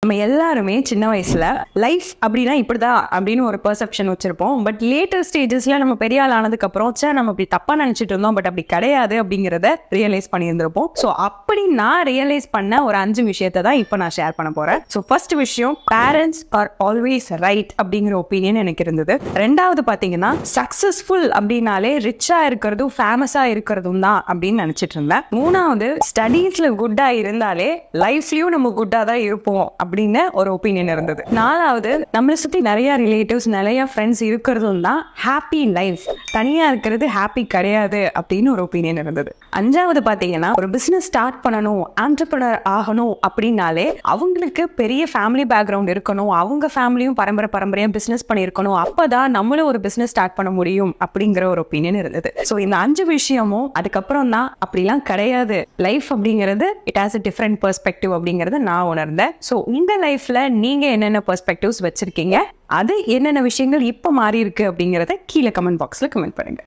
நம்ம எல்லாருமே சின்ன வயசுல லைஃப் அப்படின்னா இப்படிதான் அப்படின்னு ஒரு பெர்செப்ஷன் வச்சிருப்போம். பட் லேட்டர் ஸ்டேஜஸ்ல நம்ம பெரிய ஆள் ஆனதுக்கு அப்புறம் நம்ம அப்படி தப்பா நினைச்சிட்டு இருந்தோம், பட் அப்படி கிடையாது அப்படிங்கறத ரியலைஸ் பண்ணியிருந்திருப்போம். ஸோ அப்படி நான் ரியலைஸ் பண்ண ஒரு 5 விஷயத்தை தான் இப்போ நான் ஷேர் பண்ண போறேன். ஸோ ஃபர்ஸ்ட் விஷயம், பேரண்ட்ஸ் ஆர் ஆல்வேஸ் ரைட் அப்படிங்கிற ஒப்பீனியன் எனக்கு இருந்தது. ரெண்டாவது பாத்தீங்கன்னா, சக்சஸ்ஃபுல் அப்படின்னாலே ரிச்சா இருக்கிறதும் ஃபேமஸா இருக்கிறதும் தான் அப்படின்னு நினைச்சிட்டு இருந்தேன். மூணாவது, ஸ்டடீஸ்ல குட்டா இருந்தாலே லைஃப்லயும் நம்ம குட்டா தான் இருப்போம் அப்படின்னு ஒரு ஒப்பீனியன் இருந்தது. நாலாவது, நம்மளை சுத்தி நிறைய ரிலேட்டிவ்ஸ் நிறைய ஃப்ரெண்ட்ஸ் இருக்கிறதும் தான் ஹாப்பி லைஃப், தனியா இருக்கிறது ஹாப்பி கிடையாது அப்படின்னு ஒரு ஒப்பீனியன் இருந்தது. அஞ்சாவது பாத்தீங்கன்னா, ஒரு பிசினஸ் ஸ்டார்ட் பண்ணணும், ஆண்டர்பிரனர் ஆகணும் அப்படின்னாலே அவங்களுக்கு பெரிய ஃபேமிலி பேக்ரவுண்ட் இருக்கணும், அவங்க ஃபேமிலியும் பரம்பரையா பிசினஸ் பண்ணியிருக்கணும், அப்பதான் நம்மளும் ஒரு பிசினஸ் ஸ்டார்ட் பண்ண முடியும் அப்படிங்கிற ஒரு ஒப்பீனியன் இருந்தது. ஸோ இந்த 5 விஷயமும் அதுக்கப்புறம் தான் அப்படிலாம் கிடையாது, லைஃப் அப்படிங்கிறது it has a different perspective அப்படிங்கறத நான் உணர்ந்தேன். ஸோ இந்த லைஃப்ல நீங்க என்னென்ன பெர்ஸ்பெக்டிவ்ஸ் வச்சிருக்கீங்க, அது என்னென்ன விஷயங்கள் இப்ப மாறி இருக்கு அப்படிங்கறத கீழே கமெண்ட் பாக்ஸ்ல கமெண்ட் பண்ணுங்க.